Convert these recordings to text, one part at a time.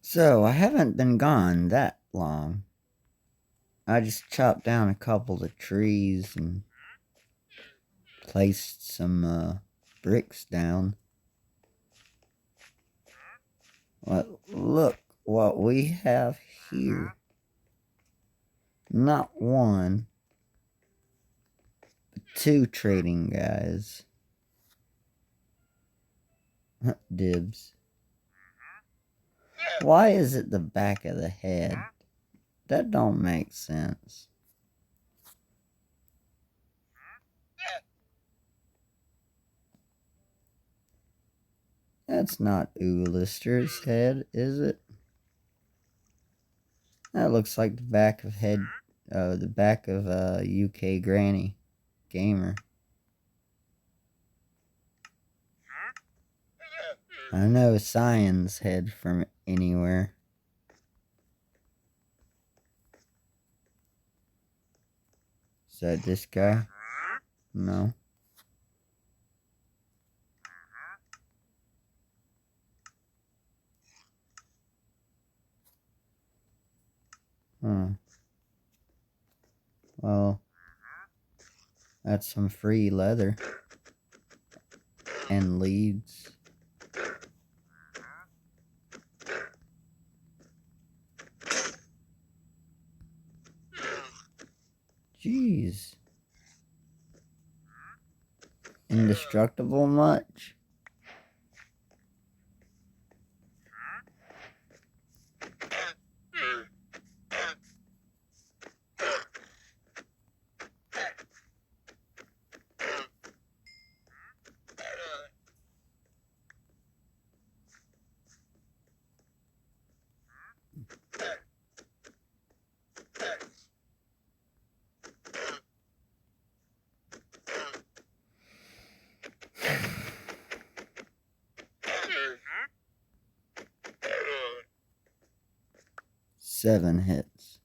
So, I haven't been gone that long. I just chopped down a couple of trees and placed some bricks down. Well, look what we have here. Not one, but two trading guys. Dibs. Why is it the back of the head? That don't make sense. That's not Ulister's head, is it? That looks like the back of UK Granny Gamer. I know Cyan's head from anywhere. Is that this guy? No. Huh. Well, that's some free leather. And leads. Jeez. Indestructible much? Seven hits.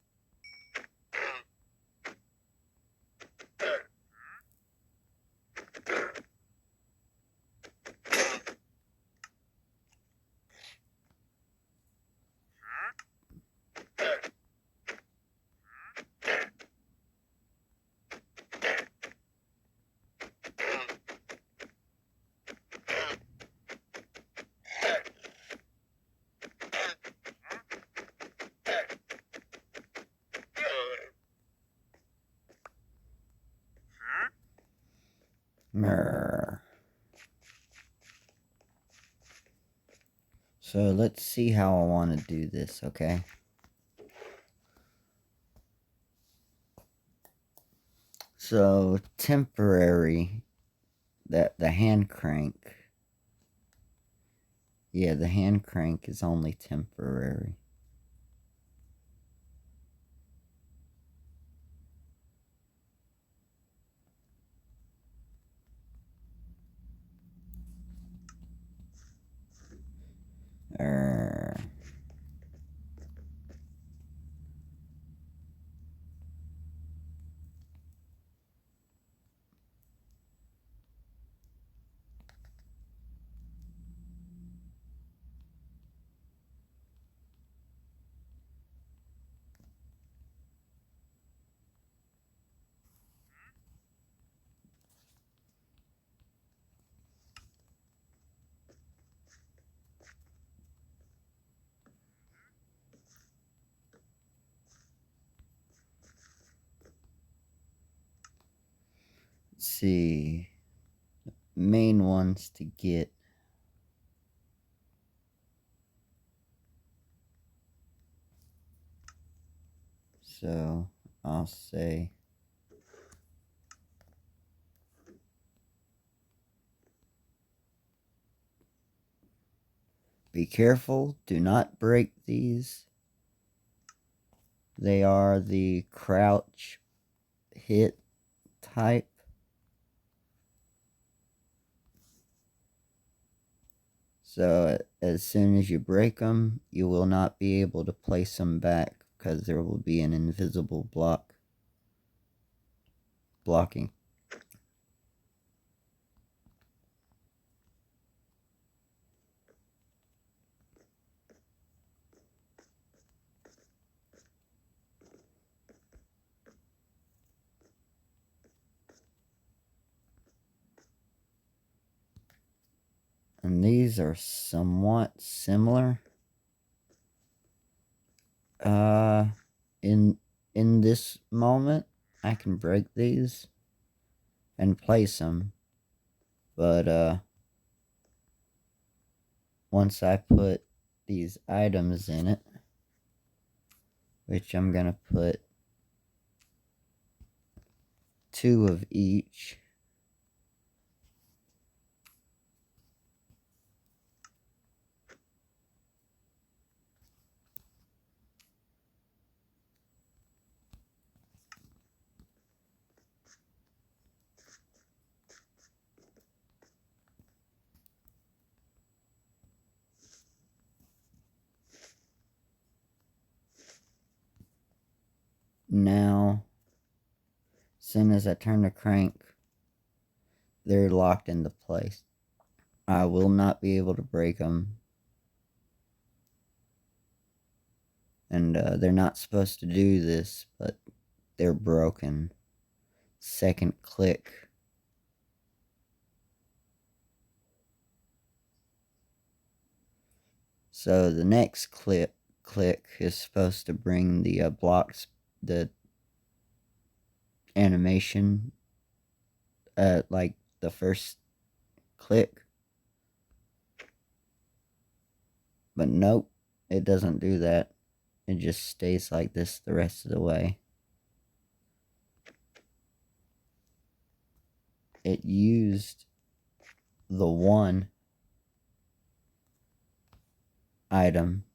Mrr. So let's see how I want to do this, okay? So temporary, that the hand crank. Yeah, the hand crank is only temporary. Let's see. Main ones to get. So I'll say be careful, do not break these. They are the crouch hit type. So as soon as you break them, you will not be able to place them back because there will be an invisible blocking. And these are somewhat similar. In this moment, I can break these and place them. But, once I put these items in it, which I'm gonna put 2 of each. Now, as soon as I turn the crank, they're locked into place. I will not be able to break them. And they're not supposed to do this, but they're broken. Second click. So the next click is supposed to bring the blocks, the animation, like the first click. But nope, it doesn't do that. It just stays like this the rest of the way. It used the one item,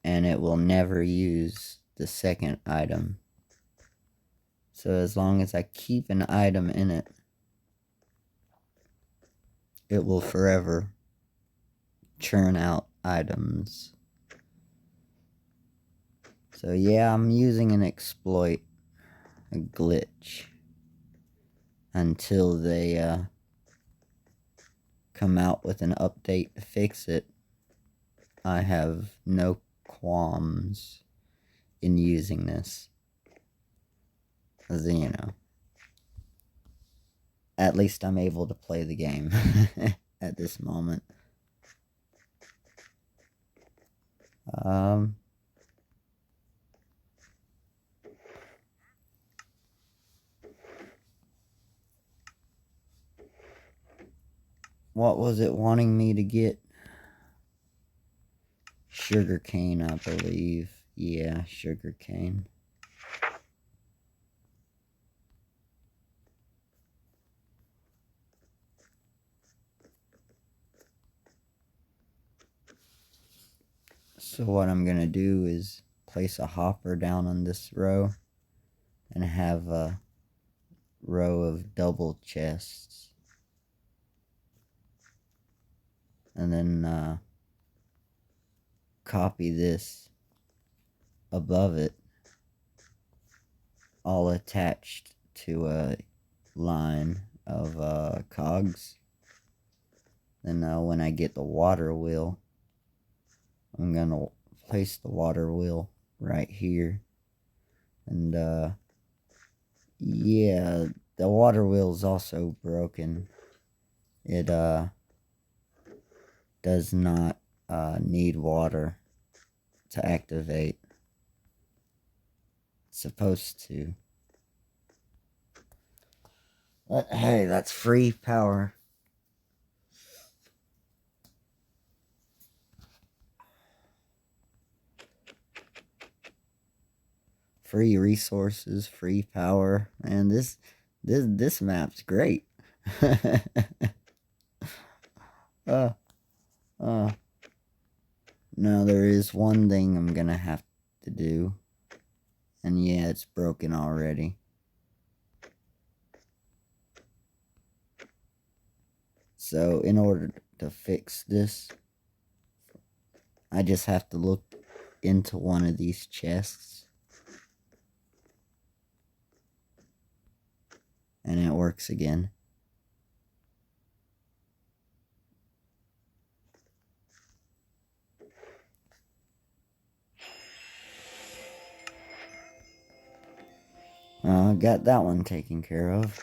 and it will never use the second item. So as long as I keep an item in it, it will forever churn out items. So yeah, I'm using an exploit, a glitch, until they come out with an update to fix it. I have no qualms in using this. As you know, at least I'm able to play the game at this moment. What was it wanting me to get? Sugarcane, I believe. Yeah, sugarcane. So what I'm gonna do is place a hopper down on this row and have a row of double chests. And then copy this above it, all attached to a line of cogs. Then when I get the water wheel, I'm gonna place the water wheel right here. And yeah, the water wheel is also broken. It does not need water to activate. It's supposed to. But hey, that's free power. Free resources, free power, and this map's great. uh, uh. Now there is one thing I'm gonna have to do, and yeah, it's broken already. So in order to fix this, I just have to look into one of these chests, and it works again. Got that one taken care of.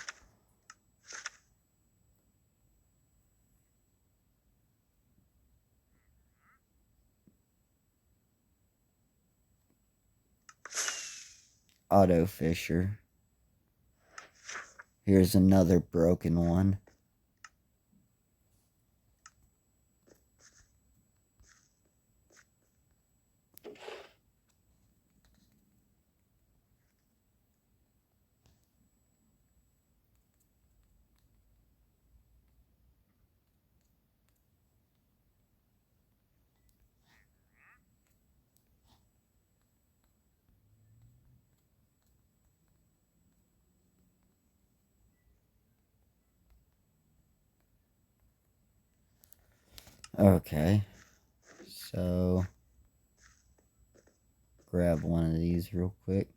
auto fisher. Here's another broken one. Okay, so grab one of these real quick.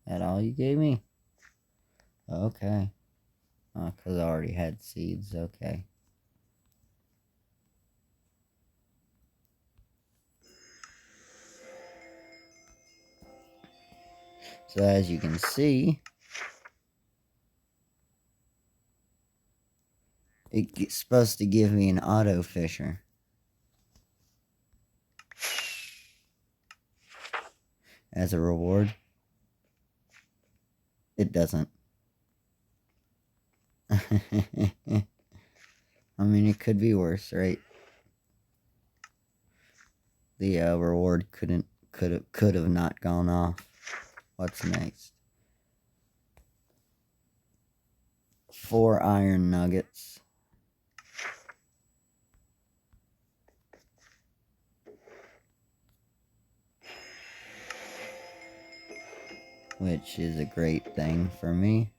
That all you gave me? Okay. Oh, because I already had seeds. Okay. So as you can see, it's supposed to give me an auto fisher. As a reward. It doesn't. I mean, it could be worse, right? The reward could have not gone off. What's next? 4 iron nuggets. Which is a great thing for me.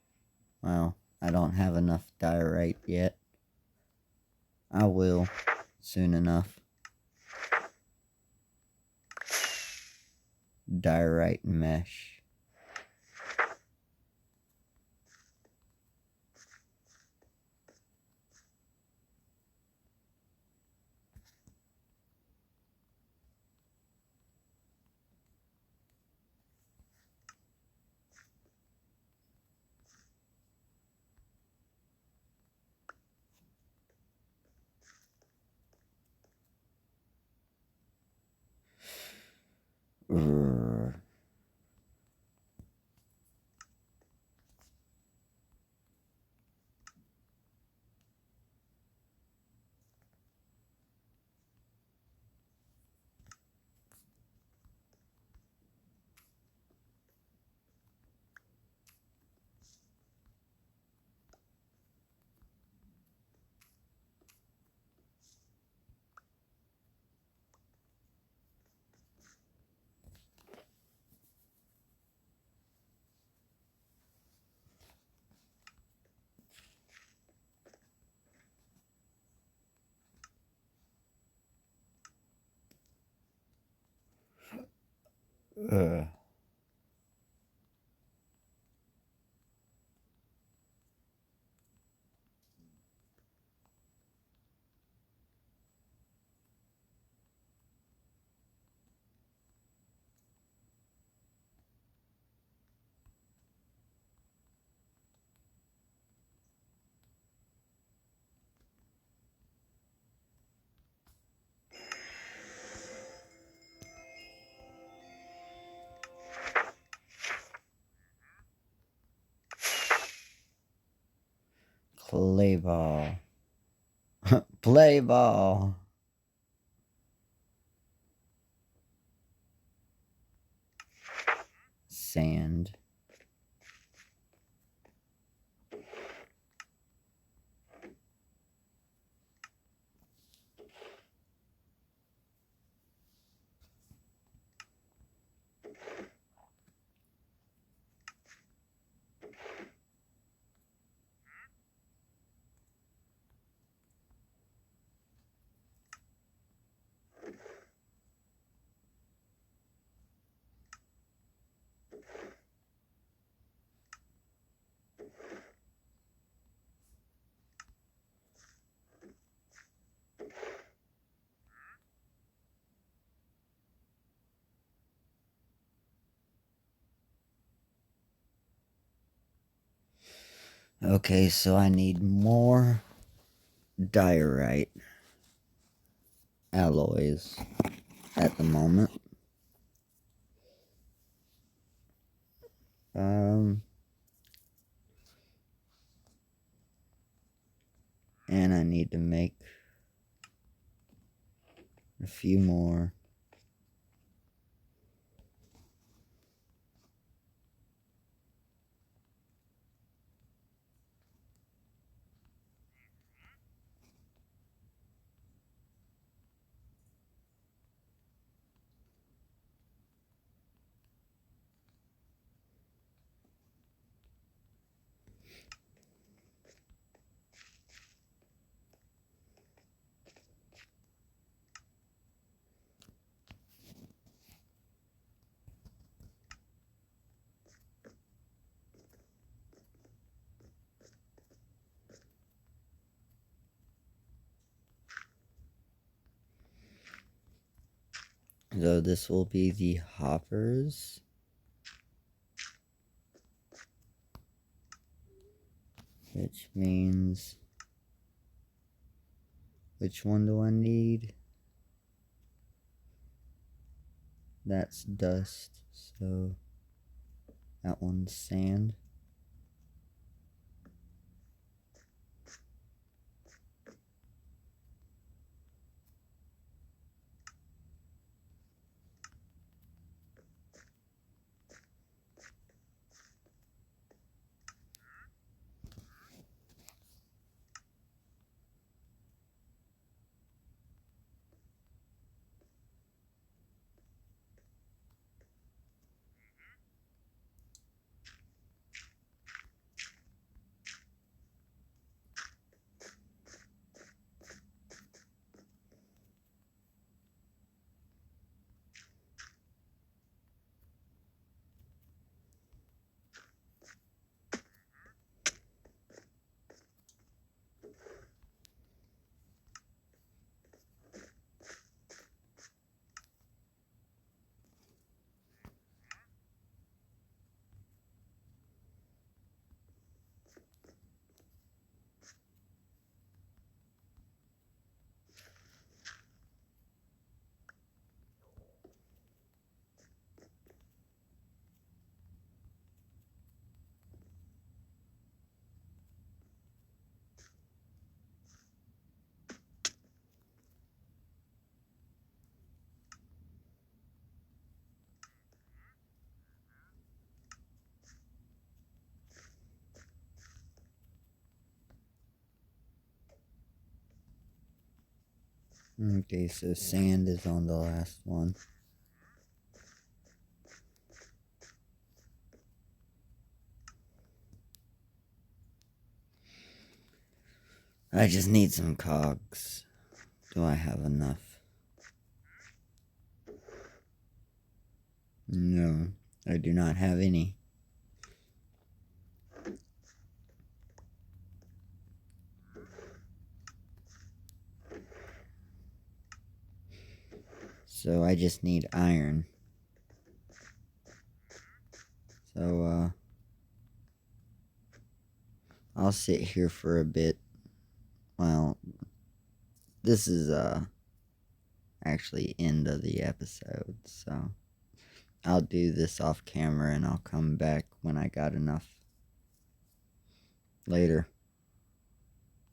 Well, I don't have enough diorite yet. I will soon enough. Diorite mesh. Urgh. Ugh. Play ball. Play ball. Sand. Okay, so I need more diorite. alloys at the moment. And I need to make a few more. So this will be the hoppers. Which means, which one do I need? That's dust, so that one's sand. Okay, so sand is on the last one. I just need some cogs. Do I have enough? No, I do not have any. So I just need iron. So, I'll sit here for a bit. Well, this is, actually end of the episode, so I'll do this off camera and I'll come back when I got enough later.